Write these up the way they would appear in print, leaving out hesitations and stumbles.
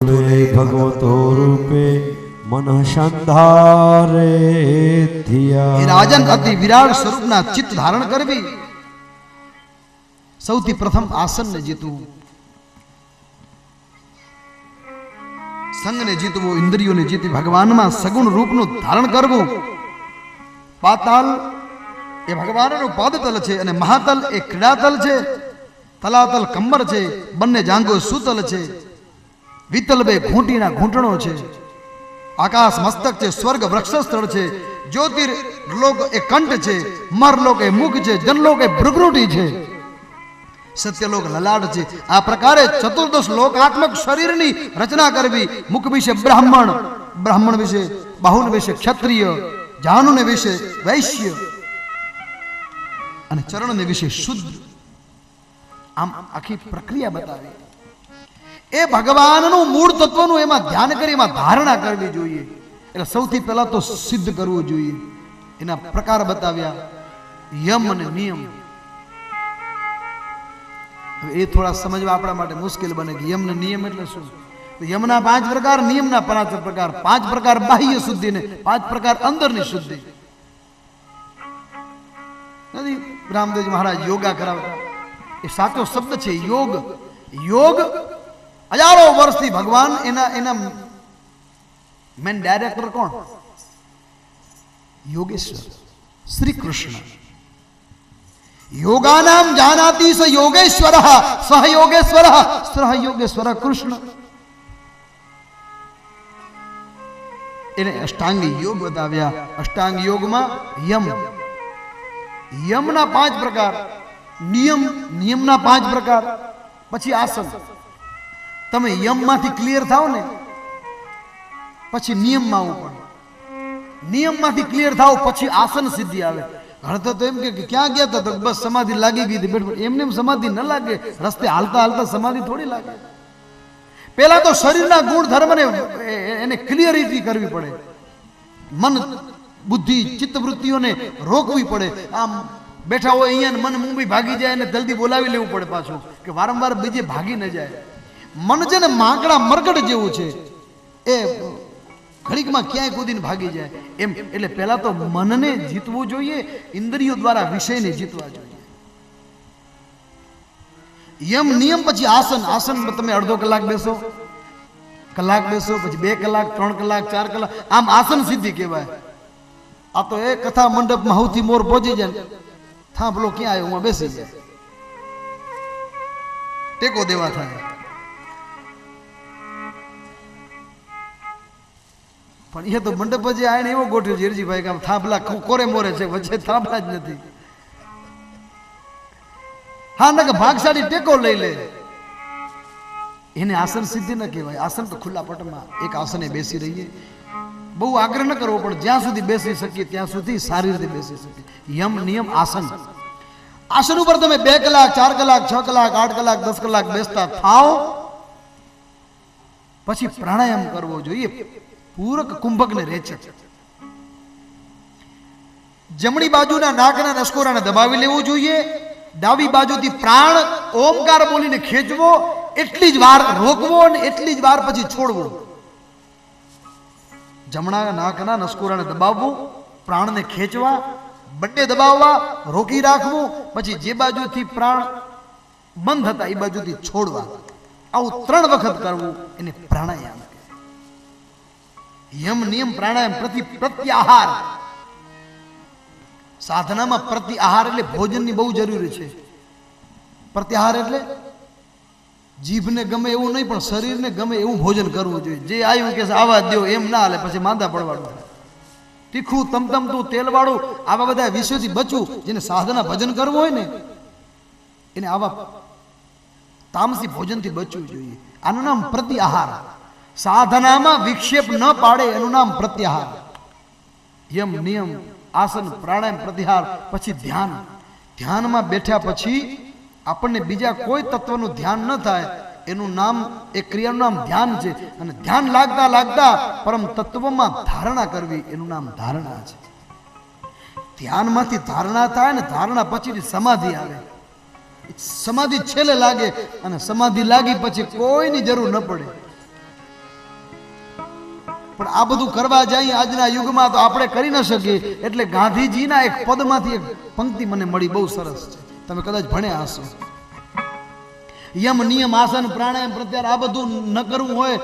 ભગવતો રૂપે મન સંધારે થિયા. રાજન અતિ વિરાટ સ્વરૂપના ચિત્ત ધારણ કરવી. સૌથી પ્રથમ આસનને જીતવું, સંગને જીતવો, ઇન્દ્રિયોને જીતી ભગવાનમાં સગુણ રૂપનું ધારણ કરવું. પાતાલ એ ભગવાનનું પાદતલ છે અને મહાતલ એ ક્રીડાતલ છે. તલાતલ કંબર છે, બંને જાંગો સુતલ છે. વિતલ બે ઘૂંટીના ઘૂંટણો છે. આકાશ મસ્તક છે, સ્વર્ગ વૃક્ષ સ્થળ છે. જ્યોતિર્લોક એ કંઠ છે, મરલોક એ મુખ છે, જનલોક એ ભૃગૃટી છે, સત્યલોક લલાટ છે. આ પ્રકારે ચતુર્દશ લોકાત્મક શરીરની રચના કરવી. મુખ વિશે બ્રાહ્મણ, બ્રાહ્મણ વિશે બાહુન વિશે ક્ષત્રિય, જાનુને વિશે વૈશ્ય અને ચરણને વિશે શુદ્ધ. આમ આખી પ્રક્રિયા બતાવી. એ ભગવાનનું મૂળ તત્વનું એમાં ધ્યાન કરી એમાં ધારણા કરવી જોઈએ. એટલે સૌથી પહેલા તો સિદ્ધ કરવું જોઈએ. એના પ્રકાર બતાવ્યા, યમ અને નિયમ. એ થોડા સમજવા આપણા માટે મુશ્કેલ બને કે યમ ને નિયમ એટલે શું. યમના 5 પ્રકાર, નિયમના 5 પ્રકાર. 5 પ્રકાર બાહ્ય શુદ્ધિ ને 5 પ્રકાર અંદરની શુદ્ધિ. નથી રામદેવજી મહારાજ યોગા કરાવતા, એ સાચો શબ્દ છે યોગ. યોગ હજારો વર્ષથી ભગવાન એના મેન ડાયરેક્ટર કોણ? યોગેશ્વર શ્રી કૃષ્ણ. યોગાનામ જાનાતિ સ યોગેશ્વર સહ યોગેશ્વર સહ યોગેશ્વર કૃષ્ણ. એને અષ્ટાંગ યોગ બતાવ્યા. અષ્ટાંગ યોગમાં યમ, યમના 5 પ્રકાર, નિયમ, નિયમના 5 પ્રકાર, પછી આસન. તમે યમમાંથી ક્લિયર થાવ ને પછી નિયમમાં આવવું પડે. નિયમમાંથી ક્લિયર થાવ પછી આસન સિદ્ધિ આવે. ઘણા તો એમ કે ક્યાં ગયા હતા, તો બસ સમાધિ લાગી ગઈ હતી. એમને એમ સમાધિ ન લાગે, રસ્તે હાલતા હાલતા સમાધિ થોડી લાગે. પેલા તો શરીરના ગુણ ધર્મને એને ક્લિયરિટી કરવી પડે. મન, બુદ્ધિ, ચિત્તવૃત્તિઓને રોકવી પડે. આમ બેઠા હોય અહીંયા મન મુંબઈ ભાગી જાય અને જલ્દી બોલાવી લેવું પડે પાછું, કે વારંવાર બીજે ભાગી ન જાય. મન છે ને માંકડા મરકટ જેવું છે, એ ઘડીકમાં ક્યાંય કૂદીને ભાગી જાય એમ. એટલે પહેલા તો મનને જીતવું જોઈએ, ઇન્દ્રિયો દ્વારા વિષયને જીતવા જોઈએ. યમ, નિયમ, પછી આસન. આસન તમે અડધો કલાક બેસો, કલાક બેસો, પછી 2 કલાક, 3 કલાક, 4 કલાક, આમ આસન સિદ્ધિ કહેવાય. આ તો એ કથા મંડપમાં સૌથી મોર પહોંચી જાય, થાંભલો ક્યાં આવ્યો હું બેસી જાય, ટેકો દેવા થાય. પણ એ તો મંડપ જે આને એવો ગોઠ્યો છે હિરજીભાઈ કે થાંભલા કોરે મોરે છે, વચ્ચે થાંભલા જ નથી. હા, ના કે ભાગશાળી ટેકો લઈ લે, એને આસન સિદ્ધિ ન કહેવાય. આસન તો ખુલ્લા પટમાં એક આસને બેસી રહીએ. બહુ આગ્રહ ન કરવો, પણ જ્યાં સુધી બેસી શકીએ ત્યાં સુધી સારી રીતે બેસી શકીએ. યમ, નિયમ, આસન. આસન ઉપર તમે 2 કલાક, 4 કલાક, 6 કલાક, 8 કલાક, 10 કલાક બેસતા થાવ, પછી પ્રાણાયામ કરવો જોઈએ. પૂરક, કુંભક ને રેચક. જમણી બાજુના નાકના નસકોરાને દબાવી લેવું જોઈએ. ડાબી બાજુથી પ્રાણ ઓમકાર બોલીને ખેંચવો, એટલી જ વાર રોકવો અને એટલી જ વાર પછી છોડવો. જમણા નાકના નસકોરાને દબાવવું, પ્રાણને ખેંચવા, બંને દબાવવા, રોકી રાખવું, પછી જે બાજુથી પ્રાણ બંધ હતા એ બાજુથી છોડવા. આવું 3 વખત કરવું, એને પ્રાણાયામ. યમ, નિયમ, પ્રાણાયામ. પ્રત્યાહાર. સાધનામાં પ્રત્યાહાર એટલે ભોજનની બહુ જરૂરી છે. પ્રત્યાહાર એટલે જીભને ગમે એવું નહીં, પણ શરીરને ગમે એવું ભોજન કરવું જોઈએ. જે આવ્યું કે આવા દો એમ ના હાલે, પછી માંદા પડવાનું. તીખું, તમતમતું, તેલવાળું, આવા બધા વિષયોથી બચવું. જેને સાધના ભજન કરવું હોય ને એને આવા તામસી ભોજનથી બચવું જોઈએ. આનું નામ પ્રત્યાહાર. સાધનામાં વિક્ષેપ ન પાડે એનું નામ પ્રત્યાહાર. યમ, નિયમ, આસન, પ્રાણાયામ, પ્રત્યાહાર. પછી ધ્યાન. ધ્યાનમાં બેઠા પછી આપણને બીજા કોઈ તત્વનું ધ્યાન ન થાય, એનું નામ, એ ક્રિયાનું નામ ધ્યાન છે. અને ધ્યાન લાગતા લાગતા પરમ તત્વમાં ધારણા કરવી, એનું નામ ધારણા છે. ધ્યાનમાંથી ધારણા થાય ને ધારણા પછી સમાધિ આવે. સમાધિ છેલ્લે લાગે, અને સમાધિ લાગી પછી કોઈની જરૂર ન પડે. પણ આ બધું કરવા જઈએ આજના યુગમાં તો આપણે કરી ન શકીએ. એટલે ગાંધીજીના એક પદમાંથી એક પંક્તિ મને મળી, બહુ સરસ છે, તમે કદાચ ભણ્યા હશો. યમ નિયમ આસન પ્રાણાયામ પ્રત્યાહાર આ બધું ન કરવું હોય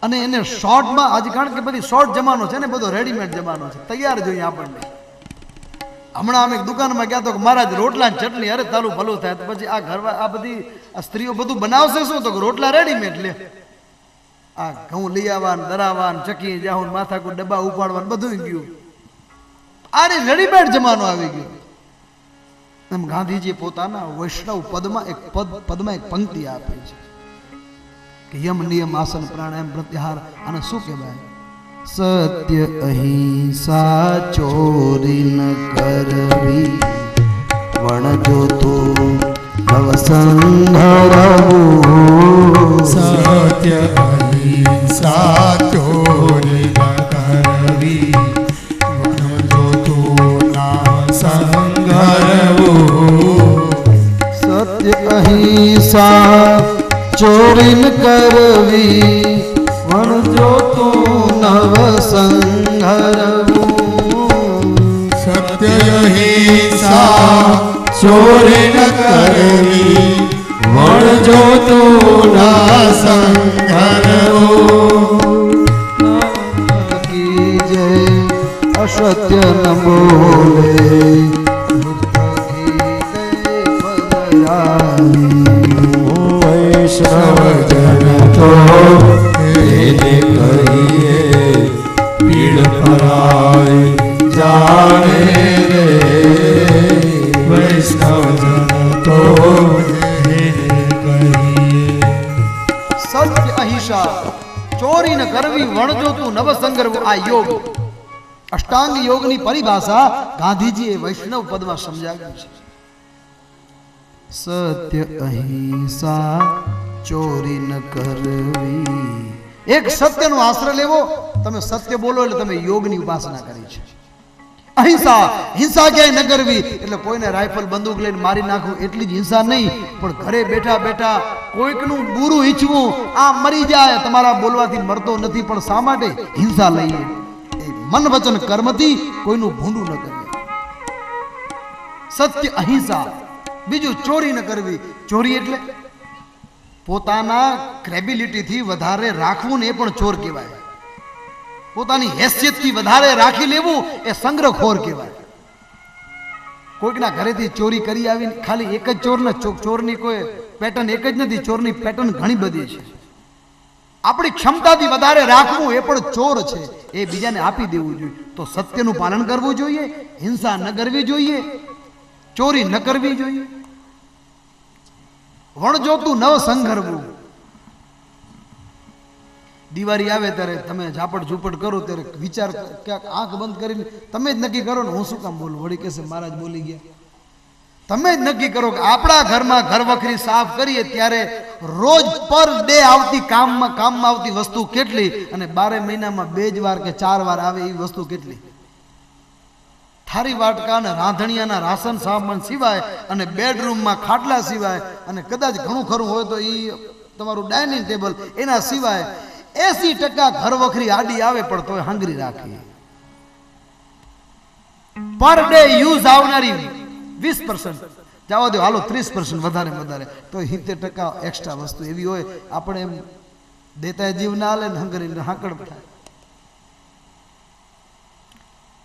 અને એને શોર્ટમાં, આજે કારણ કે બધી શોર્ટ જમાનો છે ને, બધો રેડીમેડ જમાનો છે, તૈયાર જોઈએ આપણને. હમણાં અમે દુકાનમાં ગયા તો મહારાજ રોટલા ચટણી, અરે તારું ભલું થાય. તો પછી આ ઘર આ બધી આ સ્ત્રીઓ બધું બનાવશે શું? તો રોટલા રેડીમેડ લે. આ ઘઉં લઈ આવવાન, દરાવાન, ચકી જાહુન, માથાકૂટ ડબ્બા ઉપાડવાનું બધું ગયું. આ રેડીમેડ જમાનો આવી ગયો. એમ ગાંધીજી પોતાના વૈષ્ણવ પદમાં એક પંક્તિ આપે છે કે યમ નિયમ આસન પ્રાણાયામ પ્રત્યાહાર. અને શું કહેવાય? સત્ય અહિંસા ચોરી ન કરવી, વણજો તો નવસંઘરવું. સત્ય અહિંસા ચોરી ન કરવી, વણજો તો નવસંઘરવું. સત્ય અહિંસા ચોરી ન કરવી, વણજો તો નવસંઘરવું. સત્ય અહિંસા ચોરી ન કરવી, વણજો તો નવસંઘરવું. કી જય અસત્ય ન બોલે, વૈષ્ણવજન તો એને કહીએ પીડ પરાય જાણે રે. વૈષ્ણવજન તો એને કહીએ. સત્ય અહિંસા ચોરી ન કરવી, વણજો તું નવસંગરવું. આ યોગ, અષ્ટાંગ યોગની પરિભાષા ગાંધીજીએ વૈષ્ણવ પદમાં સમજાવ્યું છે. સત્ય અહિંસા ચોરી ન કરવી. એક સત્યનો આશ્રય લેવો. તમે સત્ય બોલો એટલે તમે યોગની ઉપાસના કરી છે. અહિંસા, હિંસા ક્યાંય ન કરવી એટલે કોઈને રાઇફલ બંદૂક લઈને મારી નાખવું એટલી જ હિંસા નહીં, પણ ઘરે બેઠા બેઠા કોઈકનું બુરું ઈચ્છવું. આ મરી જાય, તમારા બોલવાથી મરતો નથી, પણ શા માટે હિંસા લઈએ? એ મન વચન કર્મથી કોઈનું ભૂંડું ન કરીએ. સત્ય અહિંસા. બીજું ચોરી ન કરવી. ચોરી એટલે પોતાના ક્રેબિલિટીથી વધારે રાખવું ને, એ પણ ચોર કહેવાય. પોતાની હેસિયતથી વધારે રાખી લેવું એ સંગ્રહખોર કહેવાય. કોઈકના ઘરેથી ચોરી કરી આવીને ખાલી એક જ ચોરને, ચોરની કોઈ પેટર્ન એક જ નથી, ચોરની પેટર્ન ઘણી બધી છે. આપણી ક્ષમતાથી વધારે રાખવું એ પણ ચોર છે, એ બીજાને આપી દેવું જોઈએ. તો સત્યનું પાલન કરવું જોઈએ, હિંસા ન કરવી જોઈએ, ચોરી ન કરવી જોઈએ. વણજોતું નવ સંઘરવું. દિવાળી આવે ત્યારે તમે ઝાપટ ઝૂપટ કરો ત્યારે વિચાર, ક્યાંક આંખ બંધ કરીને તમે જ નક્કી કરો ને હું શું કામ બોલું, વળી કહેશે મહારાજ બોલી ગયા. તમે જ નક્કી કરો કે આપણા ઘરમાં ઘર વખરી સાફ કરીએ ત્યારે રોજ પર ડે આવતી કામમાં આવતી વસ્તુ કેટલી, અને 12 મહિનામાં 2 વાર કે 4 વાર આવે એવી વસ્તુ કેટલી. થારી વાટકા અને રાંધણિયાના રાશન સામાન સિવાય, અને બેડરૂમમાં ખાટલા સિવાય, અને કદાચ ઘણું ખરું હોય તો એ તમારું ડાઇનિંગ ટેબલ, એના સિવાય 80% ઘર વખરી આડી આવે પણ તોય હાંગરી રાખીએ. પર ડે યુઝ આવનારી 20%, જવા દો હાલો 30% વધારે તો 70% એક્સ્ટ્રા વસ્તુ એવી હોય આપણે એમ દેતા જીવ ના હાલે ને હંગરી હાંકડ થાય.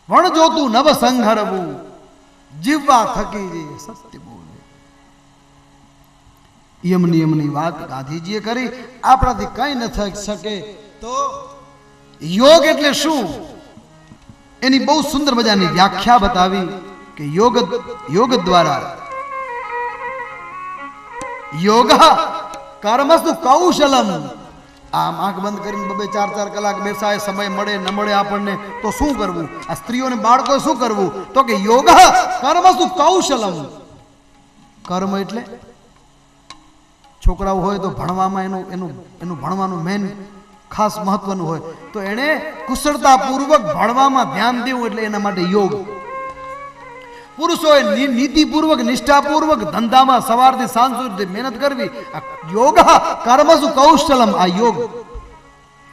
વણજોતું નવ સંઘરવું. જીવવા થકી જઈએ, સત્ય બોલે. યમ નિયમની વાત ગાંધીજીએ કરી. આપણાથી કઈ ન થઈ શકે તો યોગ એટલે શું એની બહુ સુંદર મજાની વ્યાખ્યા બતાવી કે યોગ દ્વારા યોગ કર્મસ્તુ કૌશલમ. આમ આંખ બંધ કરીને 2-4 કલાક બેસાય, સમય મળે ન મળે આપણને તો શું કરવું? આ સ્ત્રીઓને બાળકો શું કરવું? તો કે યોગ કર્મસ્તુ કૌશલમ. કર્મ એટલે છોકરાઓ હોય તો ભણવામાં એનું ભણવાનું મેન ખાસ મહત્વનું હોય તો એને કુશળતાપૂર્વક ભણવામાં ધ્યાન દેવું એટલે એના માટે યોગ. પુરુષોએ નીતિપૂર્વક નિષ્ઠાપૂર્વક ધંધામાં સવારથી સાંજ સુધી મહેનત કરવી. યોગ કર્મસુ કૌશલમ. આ યોગ.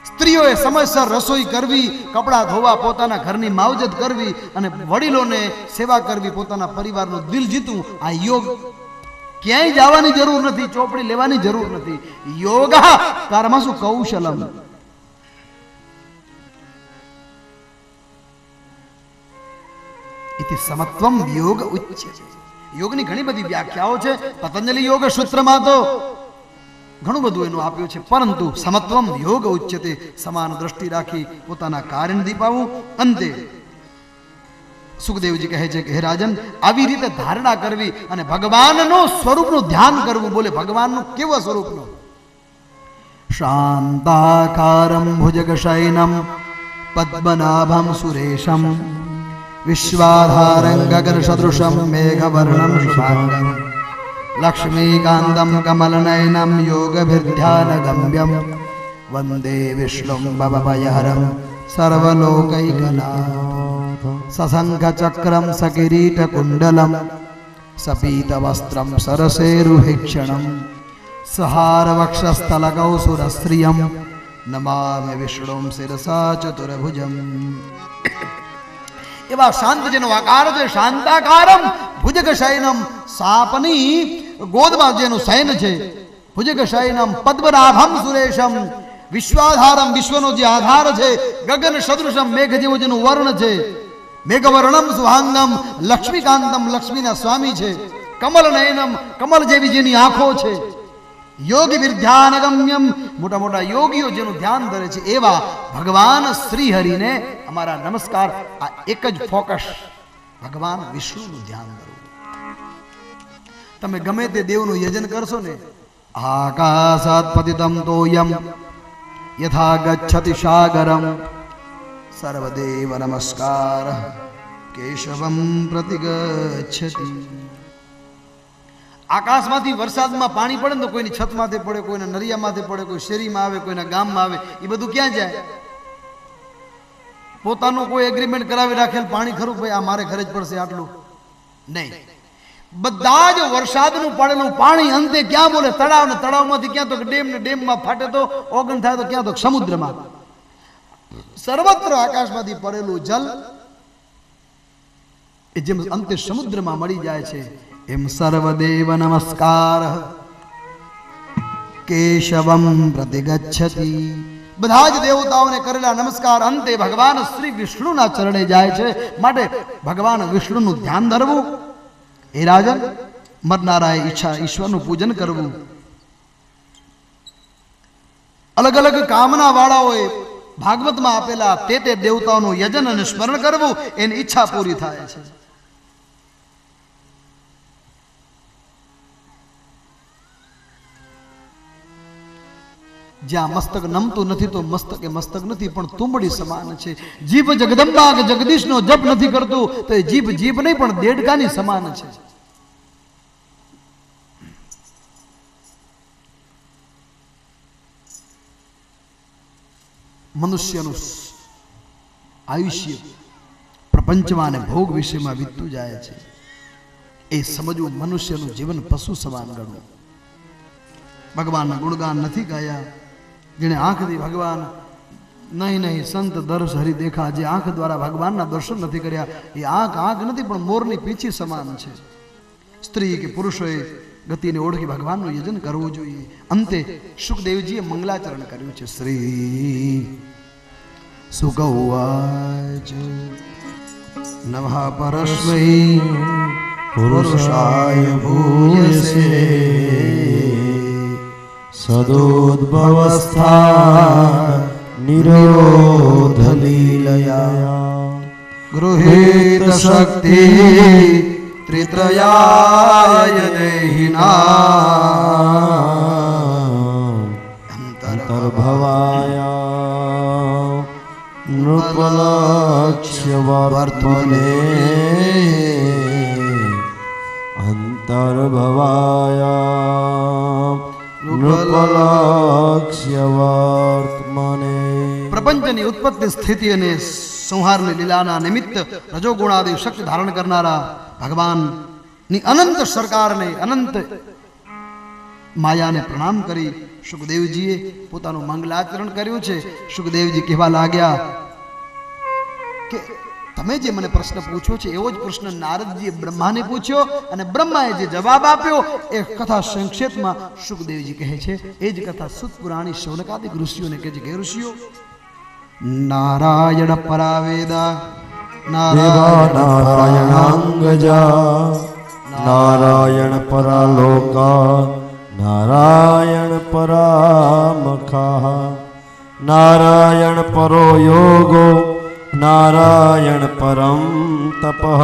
સ્ત્રીઓ સ્ત્રીઓએ સમયસર રસોઈ કરવી, કપડાં ધોવા, પોતાના ઘરની માવજત કરવી અને વડીલોને સેવા કરવી, પોતાના પરિવારનું દિલ જીતવું, આ યોગ. ક્યાંય જવાની જરૂર નથી, ચોપડી લેવાની જરૂર નથી. યોગા કર્મસુ કૌશલમ. ઇતિ સમત્વમ યોગ ઉચ્યતે. યોગની ઘણી બધી વ્યાખ્યાઓ છે. પતંજલિ યોગ સૂત્રમાં તો ઘણું બધું એનું આપ્યું છે, પરંતુ સમત્વમ યોગ ઉચ્યતે, સમાન દ્રષ્ટિ રાખી પોતાના કાર્યને દીપાવવું. અંતે સુખદેવજી કહે છે કે હે રાજન, આવી રીતે ધારણા કરવી અને ભગવાનનું સ્વરૂપનું ધ્યાન કરવું. બોલે ભગવાનનું કેવા સ્વરૂપનું? શાંતાકારમ ભુજગશયનમ પદ્મનાભમ સુરેશમ વિશ્વાધારં ગગન સદૃશમ મેઘવર્ણમ શુભાંગમ લક્ષ્મીકાંતમ કમલનયનમ યોગભિર્ધ્યાનગમ્યમ વંદે વિષ્ણું ભવભયહરં સર્વલોકૈકનાથ સશંખ ચક્રમ સકિરીટકુંડલમ સપીતવસ્ત્રમ સરસેરુહિક્ષણમ સહાર વક્ષસ્થલગૌ સુરસ્ત્રિયમ નમામિ વિષ્ણું શિરસા ચતુર્ભુજમ. એવા શાંત જેનો આકાર છે, શાંતાકારમ ભુજગ શયનમ, સાપની ગોદમાં જેનું શયન છે, ભુજગ શયનમ પદ્મનાભમ સુરેશમ, વિશ્વાધારમ વિશ્વનો જે આધાર છે, ગગન સદૃશમ મેઘ જેવું જેનું વર્ણ છે, મેઘવર્ણમ સુહાંગમ લક્ષ્મીકાંતમ લક્ષ્મીના સ્વામી છે, કમલ નયનમ કમલ જેવી જેની આંખો છે, યોગી વિર્ધ્યાનગમ્યમ મોટા મોટા યોગીઓ જેનું ધ્યાન ધરે છે, એવા ભગવાન શ્રી હરિને અમારા નમસ્કાર. આ એક જ ફોકસ, ભગવાન વિષ્ણુનું ધ્યાન ધરવું. તમે ગમે તે દેવનું યજન કરશો ને, આકાશાત પતિતમ તોયમ યથા ગચ્છતિ સાગરમ સર્વદેવ નમસ્કાર કેશવમ પ્રતિગચ્છતિ. આકાશમાંથી વરસાદમાં પાણી પડે ને તો કોઈની છતમાંથી પડે, કોઈના નરિયામાંથી પડે, કોઈ શેરીમાં આવે, કોઈના ગામમાં આવે, એ બધું ક્યાં જાય? પોતાનું કોઈ એગ્રીમેન્ટ કરાવી રાખેલ પાણી ખરું, ભાઈ આ મારે ઘરે જ પડશે આટલું નહીં. બધા જ વરસાદનું પડેલું પાણી અંતે ક્યાં બોલે? તળાવ ને તળાવમાંથી ક્યાં તો ડેમ ને ડેમમાં ફાટે તો ઓગન થાય તો ક્યાં તો સમુદ્રમાં. સર્વત્ર આકાશમાંથી પડેલું જલ એ જેમ અંતે સમુદ્રમાં મળી જાય છે, એમ સર્વદેવ નમસ્કાર કેશવમ પ્રતિગચ્છતિ. બધા જ દેવતાઓને કરેલા નમસ્કાર અંતે ભગવાન શ્રી વિષ્ણુના ચરણે જાય છે. માટે ભગવાન વિષ્ણુનું ધ્યાન ધરવું. એ રાજન, મરનારાએ ઈચ્છા ઈશ્વરનું પૂજન કરવું. અલગ અલગ કામના વાળાઓએ ભાગવતમાં આપેલા તે દેવતાઓનું યજન અને સ્મરણ કરવું, એની ઈચ્છા પૂરી થાય છે. જ્યાં મસ્તક નમતું નથી તો મસ્તક એ મસ્તક નથી, પણ તુંબડી સમાન છે. જીભ જગદંબા કે જગદીશનો જપ નથી કરતું તો એ જીભ જીભ નહીં પણ દેડકાની સમાન છે. મનુષ્યનું આયુષ્ય પ્રપંચમાં અને ભોગ વિષયમાં વીતતું જાય છે. એ સમજવું મનુષ્યનું જીવન પશુ સમાન ગણવું. ભગવાનના ગુણગાન નથી ગાયા. જેને આંખથી ભગવાન નહીં નહીં સંત દર્શ હરિ દેખા, જે આંખ દ્વારા ભગવાનના દર્શન નથી કર્યા, એ આંખ નથી પણ મોરની પીછી સમાન છે. સ્ત્રી કે પુરુષોએ ગતિને ઓળખી ભગવાનનું યજન કરવું જોઈએ. અંતે સુખદેવજીએ મંગલાચરણ કર્યું છે. શ્રી સુગૌવાચ નમઃ પરસ્મૈ પુરુષાય ભૂયસે સદોદ્ભવસ્થા નિરોધ લીલયા ગૃહીત શક્તિ ત્રિત્રયાય દેહિના અંતર્ભવાયા નૃપલક્ષ્ય વર્તમને અંતર્ભવાયા નૃપલક્ષ્ય વર્તમને. પ્રપંચની ઉત્પત્તિ સ્થિતિ અને સંહારની લીલાના નિમિત્ત રજોગુણાદિ શક્તિ ધારણ કરનારા ભગવાનની અનંત સરકારને, અનંત માયાને પ્રણામ કરી સુખદેવજીએ પોતાનું મંગલાચરણ કર્યું છે. સુખદેવજી કહેવા લાગ્યા કે તમે જે મને પ્રશ્ન પૂછ્યો છે એવો જ પ્રશ્ન નારદજીએ બ્રહ્માને પૂછ્યો અને બ્રહ્માએ જે જવાબ આપ્યો એ કથા સંક્ષેપમાં સુખદેવજી કહે છે. એ જ કથા સુત પુરાણી શૌનકાદિક ઋષિઓને કહે છે કે ઋષિઓ, નારાયણ પરાવેદા નારાયણાંગજા નારાયણ પરાલોકા નારાયણ પરામખા નારાયણ પરો યોગો નારાયણ પરમ તપઃ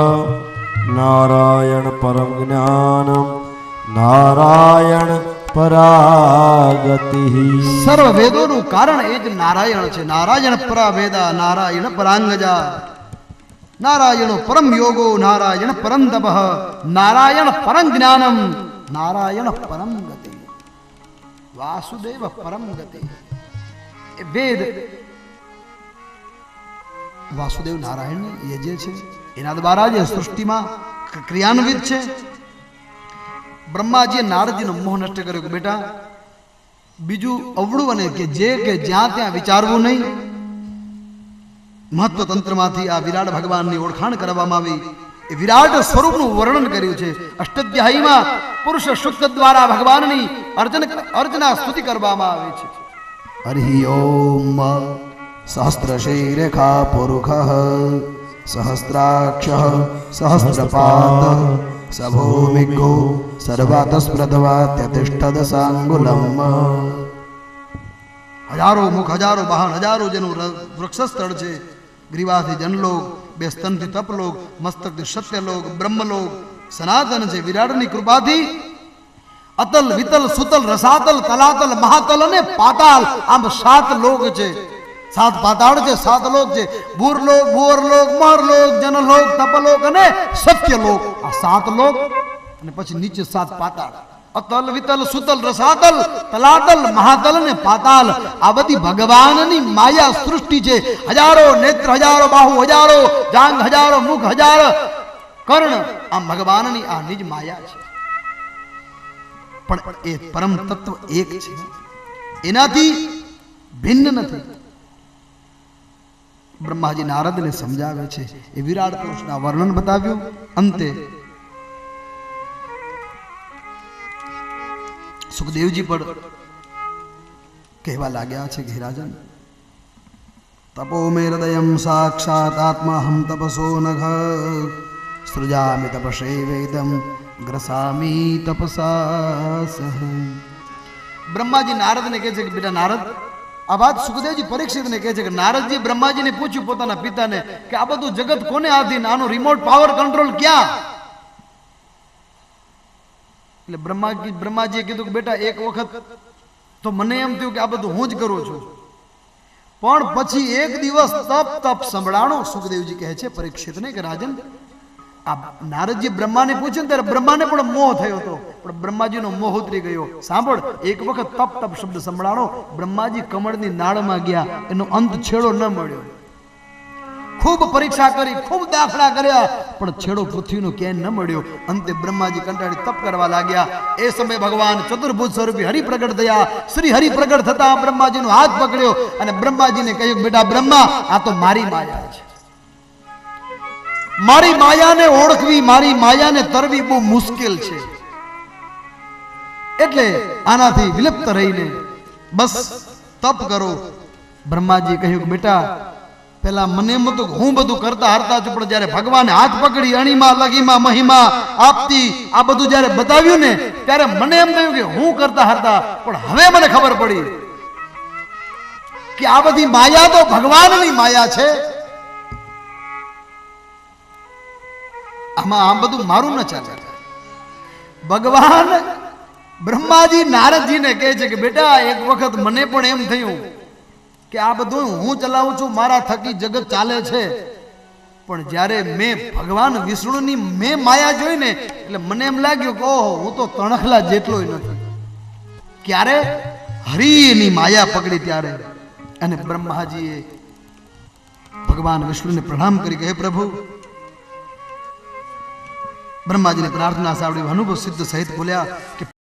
નારાયણ પરમ જ્ઞાન નારાયણ પરાગતિ. સર્વ વેદોનું કારણ એ જ નારાયણ છે. નારાયણ પરાવેદા નારાયણ પરાંગજા નારાયણો પરમ યોગો નારાયણ પરમ તપઃ નારાયણ પરમ જ્ઞાનમ નારાયણ પરમ ગતિ વાસુદેવ પરમ ગતિ. એ વેદ વાસુદેવ નારાયણ યજ્ઞ છે, એના દ્વારા જે સૃષ્ટિમાં ક્રિયાન્વિત છે. બ્રહ્માજીએ નારદજીનો મોહ નષ્ટ કર્યો કે બેટા બીજું અવળું અને કે જ્યાં ત્યાં વિચારવું નહીં. મહત્વ તંત્રમાંથી આ વિરાટ ભગવાનની ઓળખાણ કરવામાં આવી. એ વિરાટ સ્વરૂપનું વર્ણન કર્યું છે. અષ્ટાધ્યાયીમાં પુરુષ સૂક્ત દ્વારા ભગવાનની અર્ચના સ્તુતિ કરવામાં આવે છે. હરિ ઓમ સહસ્રશીરેખા પુરુષ સહસ્રાક્ષ સહસ્રપાદ સભૂમિગો સર્વાતસ્પ્રદવાત્યતિષ્ઠદ સાંગુલમ. હજારો મુખ, હજારો વાહન, હજારો જેનું વૃક્ષસ્થળ છે. ગ્રીવાથી જનલોક, બે સ્તનથી તપલોક, મસ્તકથી સત્યલોક, બ્રહ્મલોક સનાતન છે. વિરાટની કૃપાથી અતલ, વિતલ, સુતલ, રસાતલ, તલાતલ, મહાતલ અને પાતાલ આમ 7 લોક છે. 7 પાતાળ છે, 7 લોક છે. ભૂરલોક, ભુવરલોક, મહરલોક, જનલોક, તપલોક અને સત્યલોક. આ 7 લોક અને પછી નીચે 7 પાતાળ. અતલ, વિતલ, સુતલ, રસાતલ, તલાતલ, મહાતલ અને પાતાલ આ બધી ભગવાનની માયા સૃષ્ટિ છે. હજારો નેત્ર, હજારો બાહુ, હજારો જાંઘ, હજારો મુખ, હજાર કર્ણ આમ ભગવાનની આ નિજ માયા છે. પણ એ પરમ તત્વ એક છે, એનાથી ભિન્ન નથી. બ્રહ્માજી નારદને સમજાવે છે. એ વિરાટ પુરુષના વર્ણન બતાવ્યું. અંતે સુખદેવજી પણ કહેવા લાગ્યા છે કે હે રાજન, તપો મે હૃદયમ સાક્ષાત આત્મા હમ તપસો નઘ સૃજામિ તપસે વેદમ ગ્રસામી તપસા સહ. બ્રહ્માજી નારદને કહે છે કે બેટા નારદ, આ વાત સુખદેવજી પરીક્ષિતને કહે છે કે નારદજી બ્રહ્માજીને પૂછ્યું પોતાના પિતાને કે આ બધું જગત કોને આધીન, આનો રિમોટ પાવર કંટ્રોલ ક્યાં? એટલે બ્રહ્માજીએ કીધું કે બેટા એક વખત તો મને એમ થયું કે આ બધું હું જ કરું છું, પણ પછી એક દિવસ તપ સંભળાણો. સુખદેવજી કહે છે પરીક્ષિતને કે રાજન, આ નારદજી બ્રહ્માને પૂછ્યું ત્યારે બ્રહ્માને પણ મોહ થયો હતો, પણ બ્રહ્માજીનો મોહ ઉતરી ગયો. સાંભળ, એક વખત તપ શબ્દ સંભળાણો. બ્રહ્માજી કમળની નાળમાં ગયા, એનો અંત છેડો ન મળ્યો. ખૂબ પરીક્ષા કરી, ખૂબ દાખલા કર્યા, પણ છેડો પૃથ્વીનો ક્યાંય ન મળ્યો. અંતે બ્રહ્માજી કંટાળી તપ કરવા લાગ્યા. એ સમયે ભગવાન ચતુર્ભુજ સ્વરૂપી હરિ પ્રગટ થયા. શ્રી હરિ પ્રગટ થતા બ્રહ્માજીનો હાથ પકડ્યો અને બ્રહ્માજીને કહ્યું, બેટા બ્રહ્મા, આ તો મારી માયા છે. મારી માયાને ઓળખવી, મારી માયાને તરવી બહુ મુશ્કેલ છે. એટલે આનાથી વિલિપ્ત રહીને બસ તપ કરો. બ્રહ્માજી કહ્યું કે બેટા, પેલા મને એમ હતું હું બધું કરતા હરતા છું, પણ જયારે ભગવાને હાથ પકડી અણીમાં, લગીમાં, મહિમા, આપતી આ બધું જયારે બતાવ્યું ને ત્યારે મને એમ થયું કે હું કરતા હરતા, પણ હવે મને ખબર પડી કે આ બધી માયા તો ભગવાનની માયા છે. આમાં આમ બધું મારું ન ચાલે. ભગવાન બ્રહ્માજી નારદજીને કહે છે કે બેટા, એક વખત મને પણ એમ થયું કે આ બધું હું ચલાવું છું, મારા થકી જગત ચાલે છે, પણ જ્યારે મેં ભગવાન વિષ્ણુની મેં માયા જોઈ ને એટલે મને એમ લાગ્યું કે ઓહો, હું તો તણખલા જેટલોય નથી. ક્યારે હરિની માયા પકડી ત્યારે. અને બ્રહ્માજીએ ભગવાન વિષ્ણુને પ્રણામ કરી કહે, પ્રભુ, બ્રહ્માજીને પ્રાર્થના સાંભળી અનુભવ સિદ્ધ સહિત બોલ્યા કે